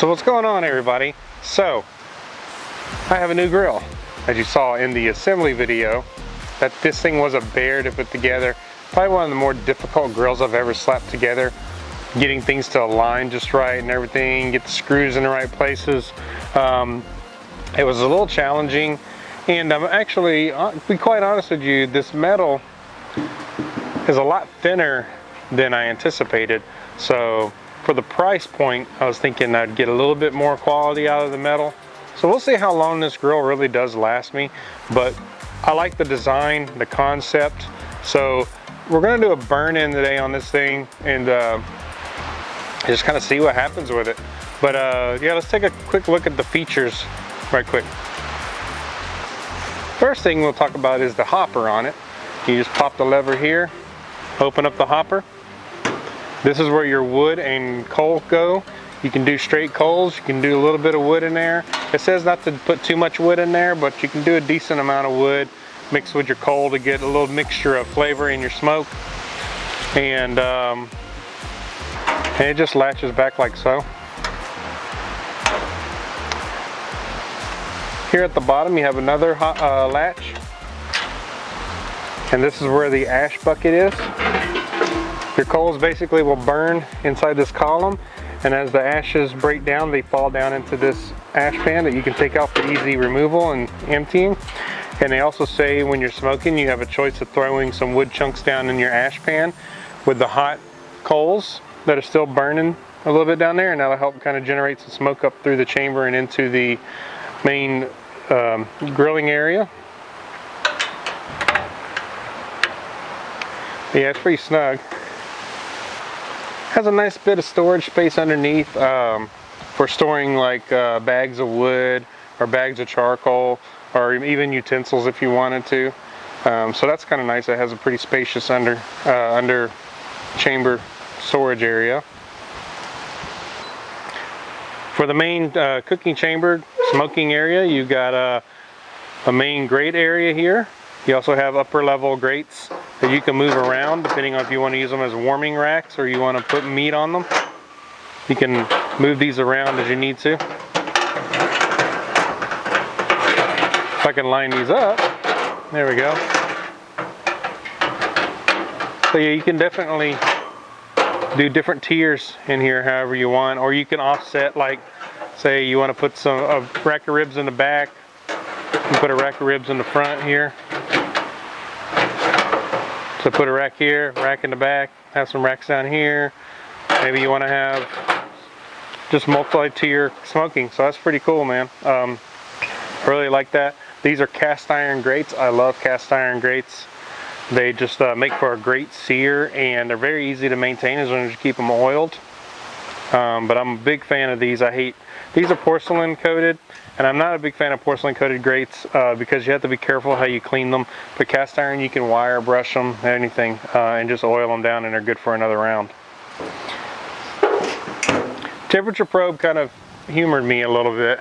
So what's going on, everybody? So I have a new grill. As you saw in the assembly video, that this thing was a bear to put together. Probably one of the more difficult grills I've ever slapped together. Getting things to align just right and everything, get the screws in the right places. It was a little challenging, and I'm actually, to be quite honest with you, this metal is a lot thinner than I anticipated. So for the price point, I was thinking I'd get a little bit more quality out of the metal. So we'll see how long this grill really does last me, but I like the design, the concept. So we're gonna do a burn-in today on this thing and just kind of see what happens with it. But yeah, let's take a quick look at the features right quick. First thing we'll talk about is the hopper on it. You just pop the lever here, open up the hopper. This is where your wood and coal go. You can do straight coals, you can do a little bit of wood in there. It says not to put too much wood in there, but you can do a decent amount of wood mixed with your coal to get a little mixture of flavor in your smoke. And it just latches back like so. Here at the bottom you have another latch, and this is where the ash bucket is. Your coals basically will burn inside this column, and as the ashes break down, they fall down into this ash pan that you can take out for easy removal and emptying. And they also say when you're smoking, you have a choice of throwing some wood chunks down in your ash pan with the hot coals that are still burning a little bit down there, and that'll help kind of generate some smoke up through the chamber and into the main grilling area. Yeah, it's pretty snug. Has a nice bit of storage space underneath for storing like bags of wood or bags of charcoal or even utensils if you wanted to. So that's kind of nice. It has a pretty spacious under chamber storage area. For the main cooking chamber, smoking area, you've got a main grate area here. You also have upper level grates that you can move around depending on if you want to use them as warming racks or you want to put meat on them. You can move these around as you need to. If I can line these up, there we go. So yeah, you can definitely do different tiers in here however you want, or you can offset, like say you want to put a rack of ribs in the back, you put a rack of ribs in the front here. So put a rack here, rack in the back, have some racks down here. Maybe you want to have just multi-tier smoking, so that's pretty cool, man. I really like that. These are cast iron grates. I love cast iron grates. They just make for a great sear, and they're very easy to maintain as long as you keep them oiled. But I'm a big fan of these. These are porcelain coated, and I'm not a big fan of porcelain coated grates because you have to be careful how you clean them. But cast iron, you can wire brush them, anything, and just oil them down, and they're good for another round. Temperature probe kind of humored me a little bit.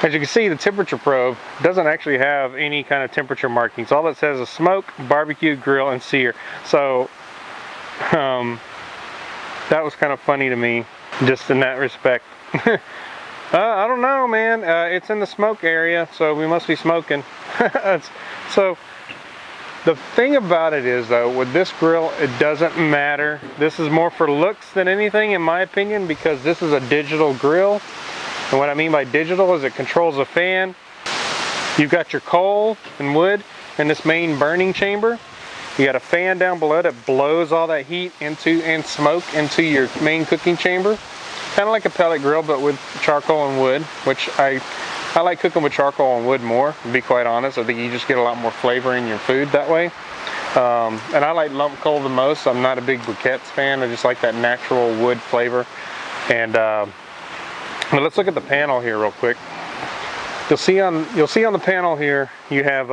As you can see, the temperature probe doesn't actually have any kind of temperature markings. All it says is smoke, barbecue, grill, and sear. So that was kind of funny to me, just in that respect. I don't know, man. It's in the smoke area, so we must be smoking. So the thing about it is, though, with this grill, it doesn't matter. This is more for looks than anything, in my opinion, because this is a digital grill. And what I mean by digital is it controls a fan. You've got your coal and wood in this main burning chamber. You got a fan down below that blows all that heat and smoke into your main cooking chamber. Kind of like a pellet grill, but with charcoal and wood, which I like cooking with charcoal and wood more, to be quite honest. I think you just get a lot more flavor in your food that way. And I like lump coal the most. I'm not a big briquettes fan. I just like that natural wood flavor. And but let's look at the panel here real quick. You'll see on the panel here, you have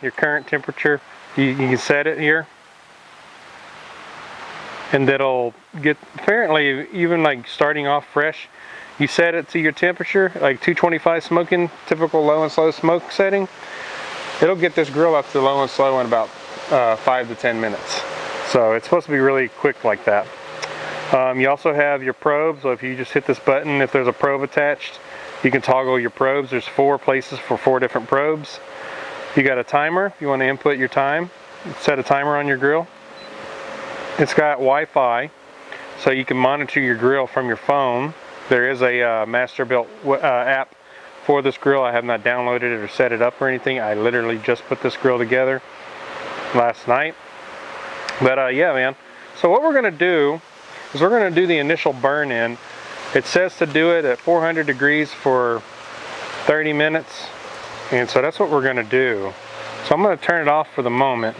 your current temperature. You can set it here, and that'll get, apparently, even like starting off fresh, you set it to your temperature, like 225 smoking, typical low and slow smoke setting. It'll get this grill up to low and slow in about 5 to 10 minutes. So it's supposed to be really quick like that. You also have your probe, so if you just hit this button, if there's a probe attached, you can toggle your probes. There's 4 places for 4 different probes. You got a timer if you want to input your time. Set a timer on your grill. It's got Wi-Fi, so you can monitor your grill from your phone. There is a Masterbuilt app for this grill. I have not downloaded it or set it up or anything. I literally just put this grill together last night. But yeah, man. So what we're going to do is we're going to do the initial burn in. It says to do it at 400 degrees for 30 minutes. And so that's what we're going to do. So I'm going to turn it off for the moment.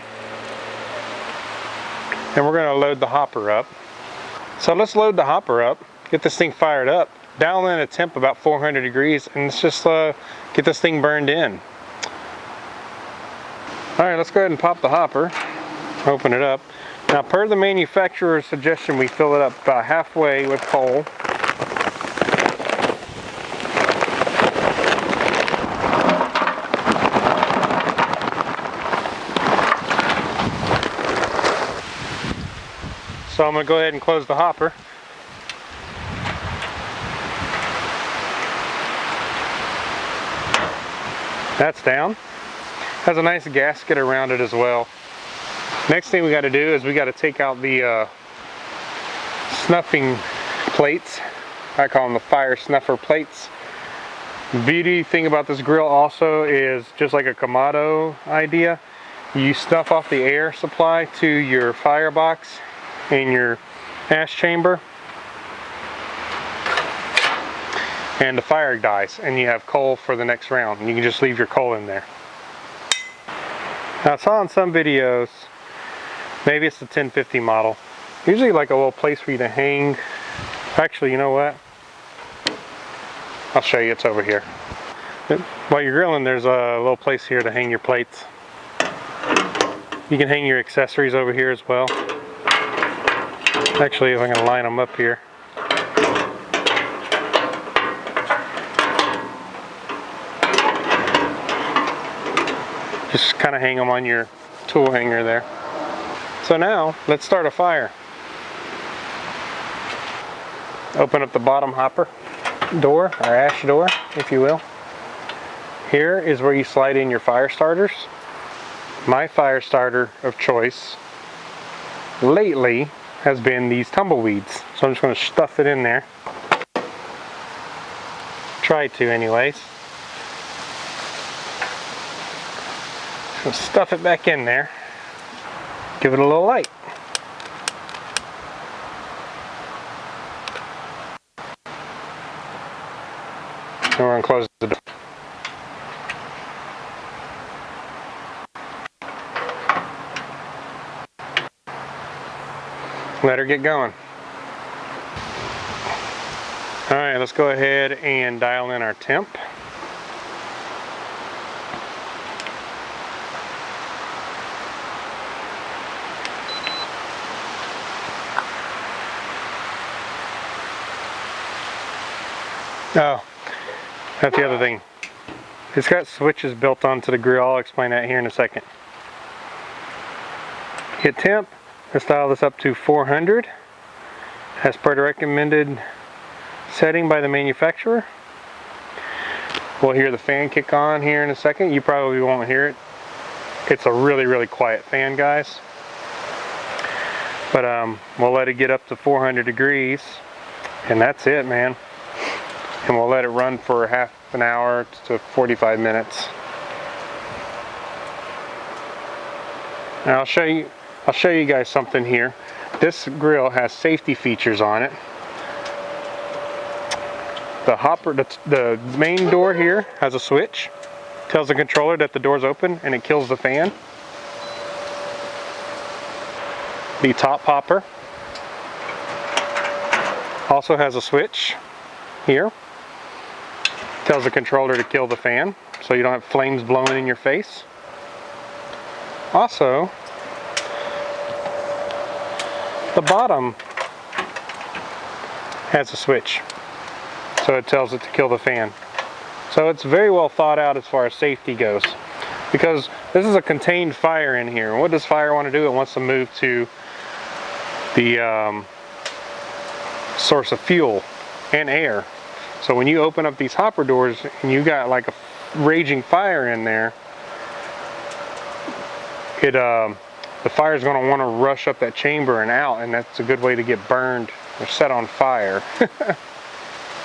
And we're going to load the hopper up. So let's load the hopper up, get this thing fired up, dial in a temp about 400 degrees, and let's just get this thing burned in. Alright, let's go ahead and pop the hopper, open it up. Now, per the manufacturer's suggestion, we fill it up about halfway with coal. So I'm going to go ahead and close the hopper. That's down. Has a nice gasket around it as well. Next thing we got to do is we got to take out the snuffing plates. I call them the fire snuffer plates. The beauty thing about this grill also is just like a Kamado idea. You snuff off the air supply to your firebox in your ash chamber, and the fire dies, and you have coal for the next round. And you can just leave your coal in there. Now, I saw in some videos, maybe it's the 1050 model, usually like a little place for you to hang. Actually, you know what? I'll show you. It's over here. While you're grilling, there's a little place here to hang your plates. You can hang your accessories over here as well. Actually, if I can line them up here. Just kind of hang them on your tool hanger there. So now, let's start a fire. Open up the bottom hopper door, or ash door, if you will. Here is where you slide in your fire starters. My fire starter of choice lately has been these tumbleweeds. So I'm just going to stuff it in there. Try to anyways. So stuff it back in there. Give it a little light. And we're going to close the door. Let her get going. Alright, let's go ahead and dial in our temp. Oh, that's the other thing. It's got switches built onto the grill. I'll explain that here in a second. Hit temp. Let's dial this up to 400 as per the recommended setting by the manufacturer. We'll hear the fan kick on here in a second. You probably won't hear it. It's a really, really quiet fan, guys. But we'll let it get up to 400 degrees, and that's it, man. And we'll let it run for half an hour to 45 minutes. Now I'll show you guys something here. This grill has safety features on it. The hopper, the main door here has a switch. Tells the controller that the door's open and it kills the fan. The top hopper also has a switch here. Tells the controller to kill the fan so you don't have flames blowing in your face. Also, the bottom has a switch, so it tells it to kill the fan. So it's very well thought out as far as safety goes, because this is a contained fire in here. What does fire want to do? It wants to move to the source of fuel and air. So when you open up these hopper doors and you got like a raging fire in there, the fire is going to want to rush up that chamber and out, and that's a good way to get burned or set on fire.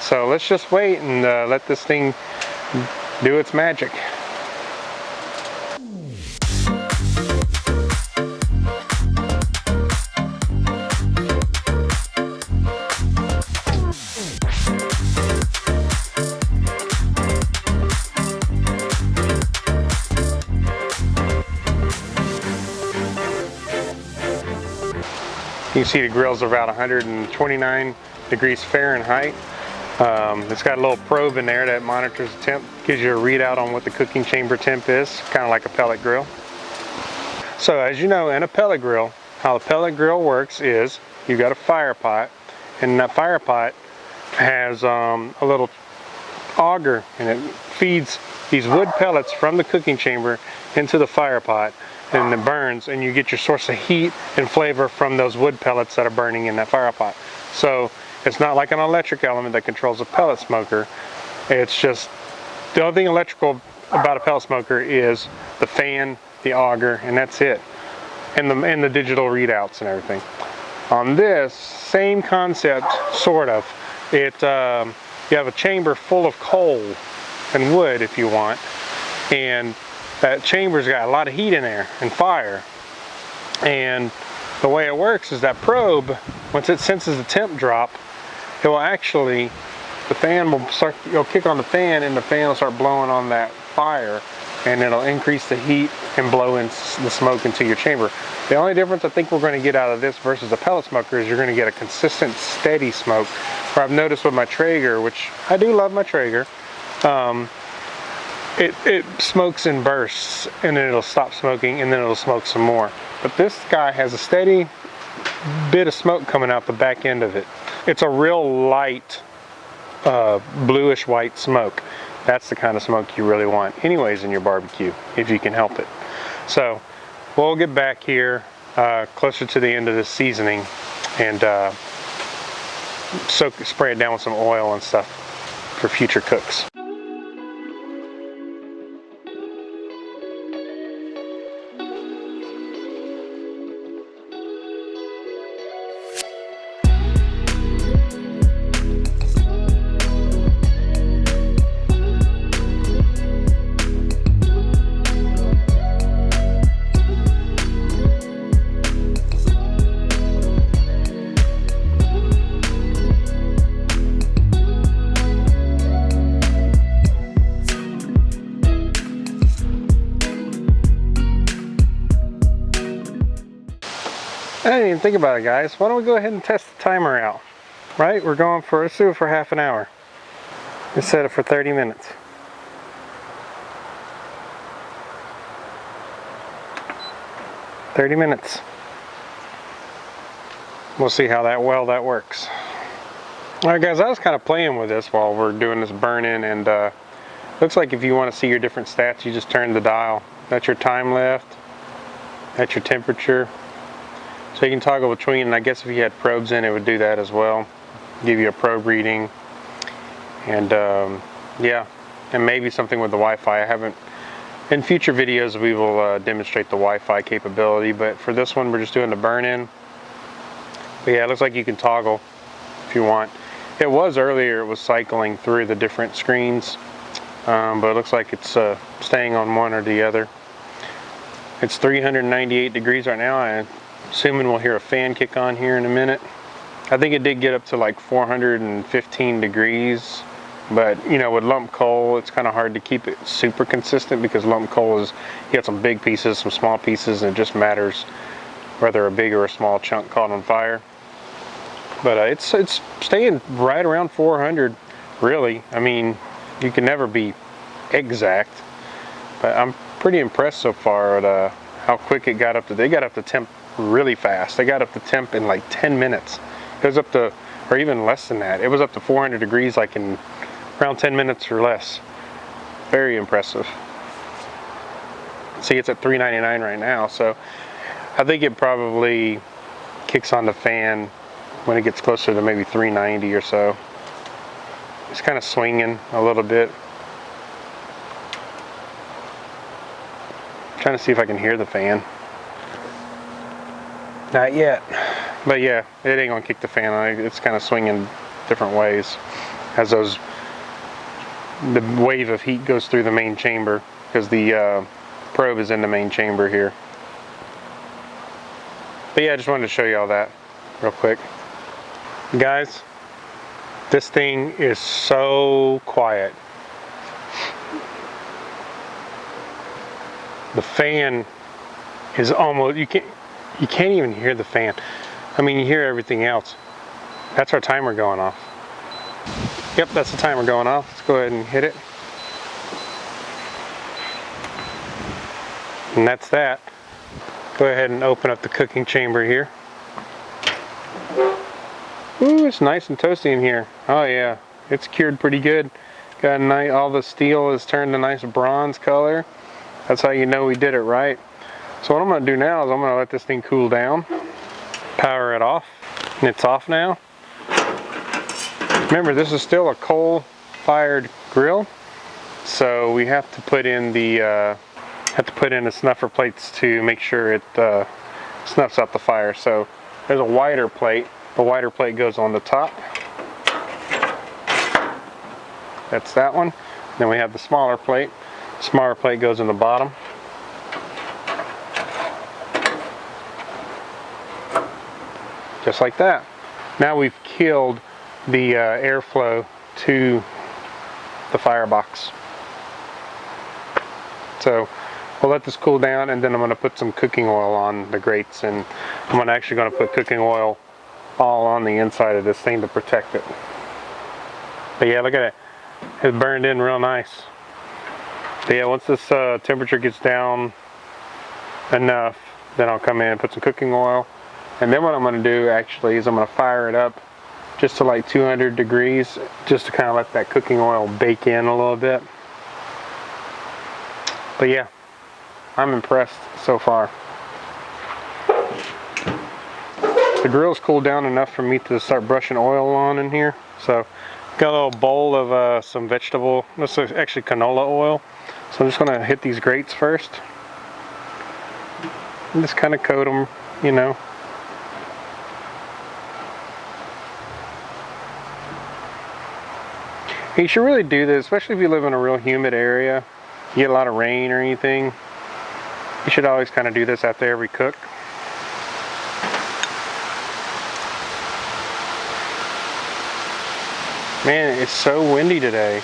So let's just wait and let this thing do its magic. You can see the grills are about 129 degrees Fahrenheit. It's got a little probe in there that monitors the temp, gives you a readout on what the cooking chamber temp is, kind of like a pellet grill. So as you know, in a pellet grill, how the pellet grill works is you've got a fire pot, and that fire pot has a little auger, and it feeds these wood pellets from the cooking chamber into the fire pot, and it burns, and you get your source of heat and flavor from those wood pellets that are burning in that fire pot. So it's not like an electric element that controls a pellet smoker. It's just, the only thing electrical about a pellet smoker is the fan, the auger, and that's it. And the digital readouts and everything. On this, same concept, sort of. You have a chamber full of coal and wood if you want, and that chamber's got a lot of heat in there and fire. And the way it works is that probe, once it senses the temp drop, it will actually, the fan will start, you'll kick on the fan and the fan will start blowing on that fire, and it'll increase the heat and blow in the smoke into your chamber. The only difference I think we're going to get out of this versus a pellet smoker is you're going to get a consistent, steady smoke. Where I've noticed with my Traeger, which I do love my Traeger, it smokes in bursts, and then it'll stop smoking, and then it'll smoke some more. But this guy has a steady bit of smoke coming out the back end of it. It's a real light, bluish white smoke. That's the kind of smoke you really want anyways in your barbecue, if you can help it. So we'll get back here closer to the end of this seasoning and spray it down with some oil and stuff for future cooks. I didn't even think about it, guys. Why don't we go ahead and test the timer out? Right? We're going for, let's do it for half an hour. Let's set it for 30 minutes. We'll see how well that works. Alright guys, I was kind of playing with this while we're doing this burn-in, and looks like if you want to see your different stats, you just turn the dial. That's your time left. That's your temperature. So you can toggle between, and I guess if you had probes in, it would do that as well. Give you a probe reading. And yeah, and maybe something with the Wi-Fi. I haven't, in future videos we will demonstrate the Wi-Fi capability, but for this one we're just doing the burn-in. But yeah, it looks like you can toggle if you want. It was earlier, it was cycling through the different screens, but it looks like it's staying on one or the other. It's 398 degrees right now. I'm assuming we'll hear a fan kick on here in a minute. I think it did get up to like 415 degrees, but you know, with lump coal, it's kind of hard to keep it super consistent because lump coal is, you got some big pieces, some small pieces, and it just matters whether a big or a small chunk caught on fire. But it's staying right around 400, really. I mean, you can never be exact, but I'm pretty impressed so far at how quick it got up to. They got up to temp really fast. They got up to temp in like 10 minutes. It was up to, or even less than that. It was up to 400 degrees like in around 10 minutes or less. Very impressive. See, it's at 399 right now, so I think it probably kicks on the fan when it gets closer to maybe 390 or so. It's kind of swinging a little bit. Trying to see if I can hear the fan. Not yet. But yeah, it ain't gonna kick the fan. It's kind of swinging different ways as the wave of heat goes through the main chamber, because the probe is in the main chamber here. But yeah, I just wanted to show you all that real quick. Guys, this thing is so quiet. The fan is almost, you can't even hear the fan. I mean, you hear everything else. That's our timer going off. Yep, that's the timer going off. Let's go ahead and hit it. And that's that. Go ahead and open up the cooking chamber here. Ooh, it's nice and toasty in here. Oh yeah, it's cured pretty good. Got a nice, all the steel is turned a nice bronze color. That's how you know we did it right. So what I'm gonna do now is I'm gonna let this thing cool down, power it off, and it's off now. Remember, this is still a coal-fired grill, so we have to put in the snuffer plates to make sure it snuffs out the fire. So there's a wider plate. The wider plate goes on the top. That's that one. Then we have the smaller plate. The smaller plate goes in the bottom. Just like that. Now we've killed the airflow to the firebox. So we'll let this cool down, and then I'm going to put some cooking oil on the grates, and I'm actually going to put cooking oil all on the inside of this thing to protect it. But yeah, look at it. It's burned in real nice. But yeah, once this temperature gets down enough, then I'll come in and put some cooking oil. And then what I'm going to do actually is I'm going to fire it up just to like 200 degrees, just to kind of let that cooking oil bake in a little bit. But yeah, I'm impressed so far. The grill's cooled down enough for me to start brushing oil on in here. So got a little bowl of some vegetable, this is actually canola oil. So I'm just going to hit these grates first. And just kind of coat them, you know. You should really do this, especially if you live in a real humid area. You get a lot of rain or anything. You should always kind of do this after every cook. Man, it's so windy today.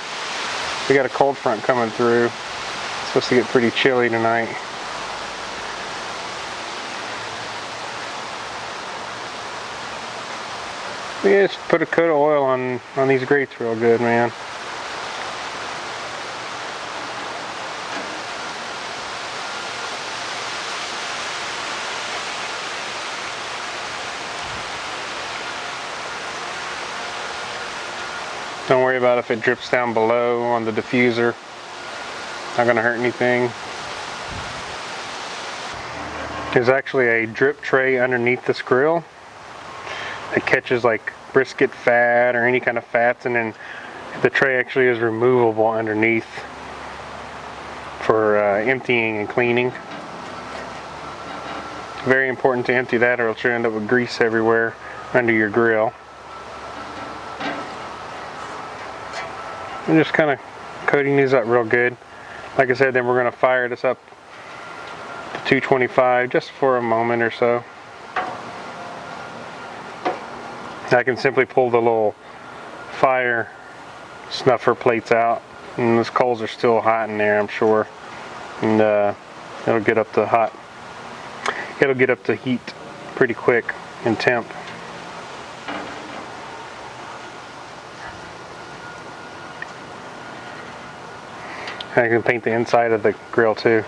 We got a cold front coming through. It's supposed to get pretty chilly tonight. Yeah, just put a coat of oil on these grates real good, man. Don't worry about if it drips down below on the diffuser. Not gonna hurt anything. There's actually a drip tray underneath this grill. It catches like brisket fat or any kind of fats, and then the tray actually is removable underneath for emptying and cleaning. Very important to empty that, or else you'll end up with grease everywhere under your grill. I'm just kind of coating these up real good. Like I said, then we're going to fire this up to 225 just for a moment or so. I can simply pull the little fire snuffer plates out, and those coals are still hot in there, I'm sure, and it'll get up to heat pretty quick in temp. I can paint the inside of the grill too.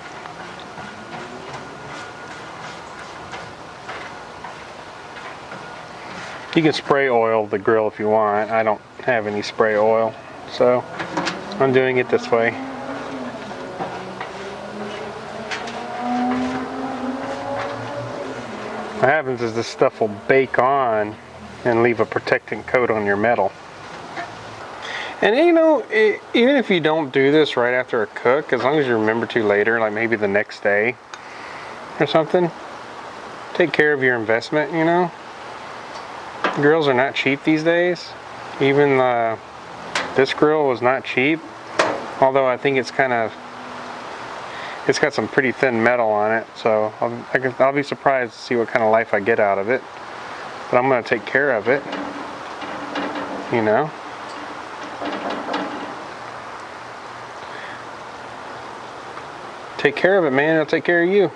You can spray oil the grill if you want. I don't have any spray oil, so I'm doing it this way. What happens is this stuff will bake on and leave a protectant coat on your metal. And you know, even if you don't do this right after a cook, as long as you remember to later, like maybe the next day or something, take care of your investment, you know. Grills are not cheap these days. Even this grill was not cheap, although I think it's got some pretty thin metal on it, so I'll be surprised to see what kind of life I get out of it. But I'm going to take care of it, you know. Take care of it, man. It'll take care of you.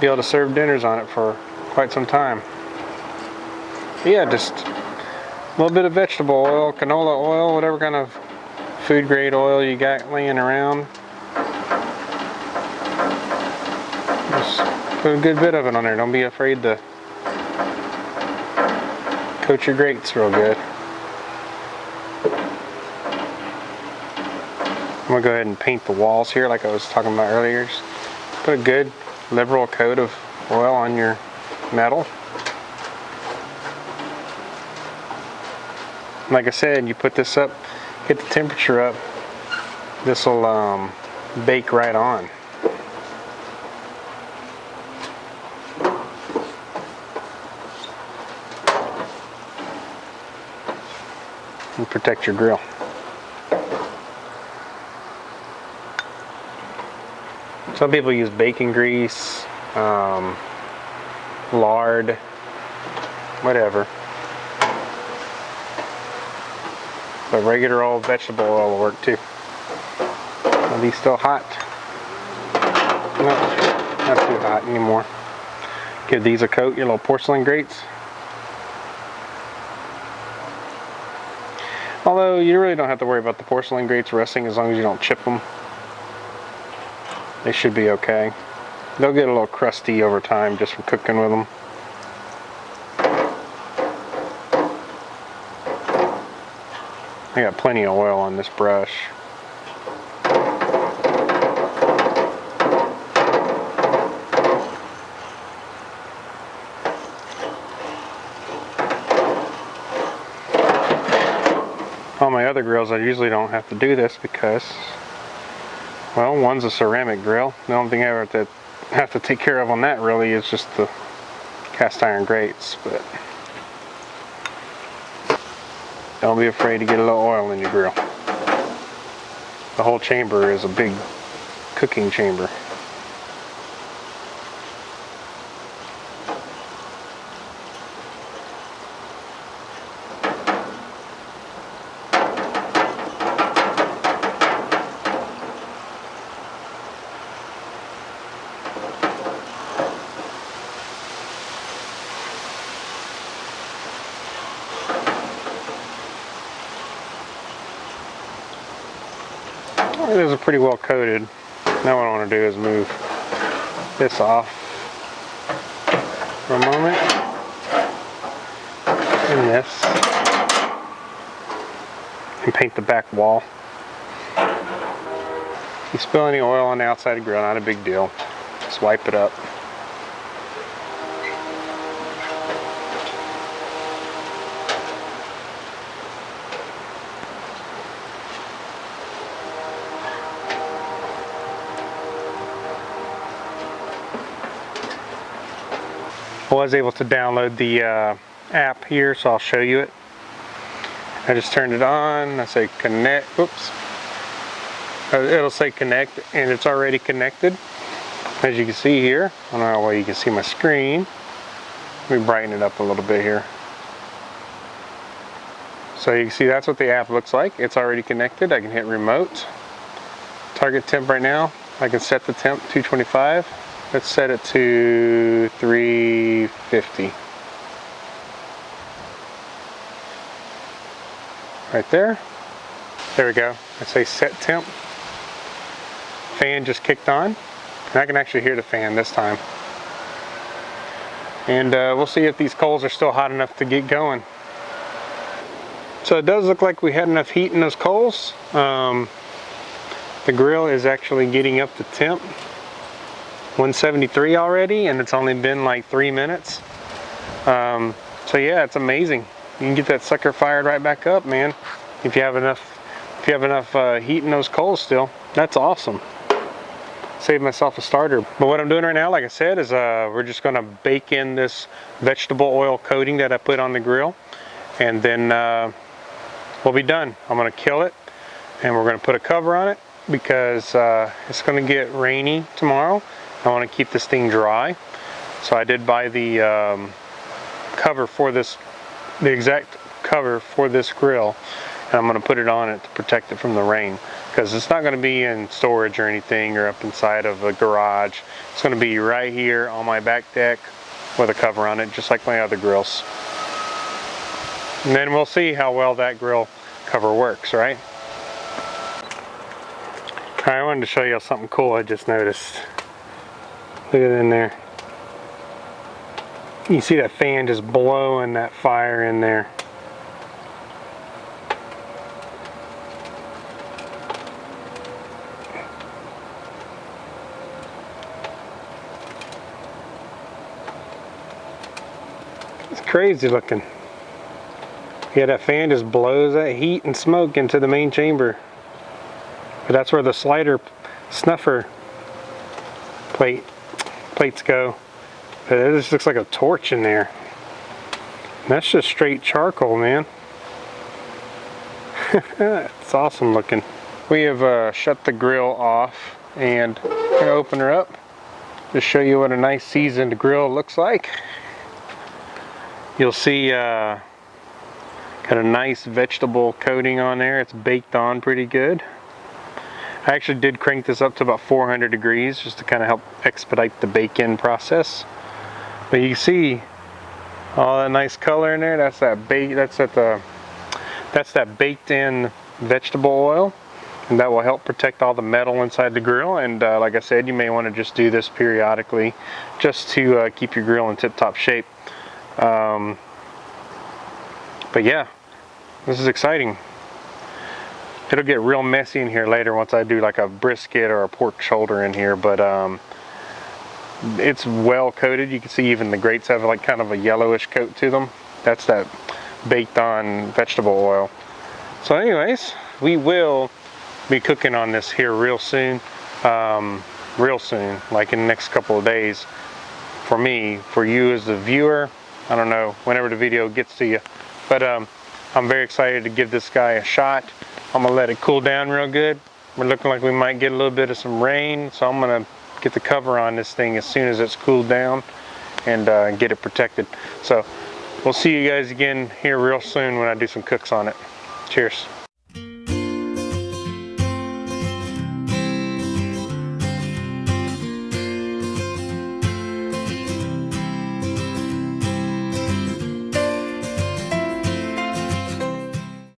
Be able to serve dinners on it for quite some time. Yeah, just a little bit of vegetable oil, canola oil, whatever kind of food grade oil you got laying around. Just put a good bit of it on there. Don't be afraid to coat your grates real good. I'm going to go ahead and paint the walls here like I was talking about earlier. Just put a good liberal coat of oil on your metal. Like I said, you put this up, get the temperature up, this will bake right on. And protect your grill. Some people use bacon grease, lard, whatever. But regular old vegetable oil will work too. Are these still hot? No, not too hot anymore. Give these a coat, your little porcelain grates. Although you really don't have to worry about the porcelain grates rusting as long as you don't chip them. They should be okay. They'll get a little crusty over time just from cooking with them. I got plenty of oil on this brush. On my other grills, I usually don't have to do this because, well, one's a ceramic grill. The only thing I have to take care of on that really is just the cast iron grates. But don't be afraid to get a little oil in your grill. The whole chamber is a big cooking chamber. Those are pretty well coated. Now what I want to do is move this off for a moment. And this. And paint the back wall. If you spill any oil on the outside of the grill, not a big deal. Just wipe it up. I was able to download the app here, so I'll show you it. I just turned it on. I say connect. Oops. It'll say connect, and it's already connected. As you can see here, I don't know how well you can see my screen. Let me brighten it up a little bit here. So you can see that's what the app looks like. It's already connected. I can hit remote. Target temp right now. I can set the temp 225. Let's set it to 350. Right there. There we go. I say set temp. Fan just kicked on. And I can actually hear the fan this time. And we'll see if these coals are still hot enough to get going. So it does look like we had enough heat in those coals. The grill is actually getting up to temp. 173 already, and it's only been like 3 minutes. So yeah, it's amazing. You can get that sucker fired right back up, man. If you have enough heat in those coals still. That's awesome. Saved myself a starter. But what I'm doing right now, like I said, is we're just gonna bake in this vegetable oil coating that I put on the grill, and then we'll be done. I'm gonna kill it, and we're gonna put a cover on it because it's gonna get rainy tomorrow. I want to keep this thing dry, so I did buy the cover for this, the exact cover for this grill, and I'm going to put it on it to protect it from the rain, because it's not going to be in storage or anything or up inside of a garage. It's going to be right here on my back deck with a cover on it, just like my other grills. And then we'll see how well that grill cover works, right? Alright, I wanted to show you something cool I just noticed. Look at it in there. You see that fan just blowing that fire in there. It's crazy looking. Yeah, that fan just blows that heat and smoke into the main chamber. But that's where the slider snuffer plates go. It just looks like a torch in there. And that's just straight charcoal, man. It's awesome looking. We have shut the grill off, and I'm gonna open her up. Just show you what a nice seasoned grill looks like. You'll see got a nice vegetable coating on there. It's baked on pretty good. I actually did crank this up to about 400 degrees just to kind of help expedite the bake-in process. But you see all that nice color in there. That's that baked-in vegetable oil, and that will help protect all the metal inside the grill. And like I said, you may want to just do this periodically, just to keep your grill in tip-top shape. But yeah, this is exciting. It'll get real messy in here later once I do like a brisket or a pork shoulder in here, but it's well coated. You can see even the grates have like kind of a yellowish coat to them. That's that baked on vegetable oil. So anyways, we will be cooking on this here real soon, like in the next couple of days. For me, for you as the viewer, I don't know, whenever the video gets to you. But I'm very excited to give this guy a shot. I'm gonna let it cool down real good. We're looking like we might get a little bit of some rain, so I'm gonna get the cover on this thing as soon as it's cooled down and get it protected. So we'll see you guys again here real soon when I do some cooks on it. Cheers.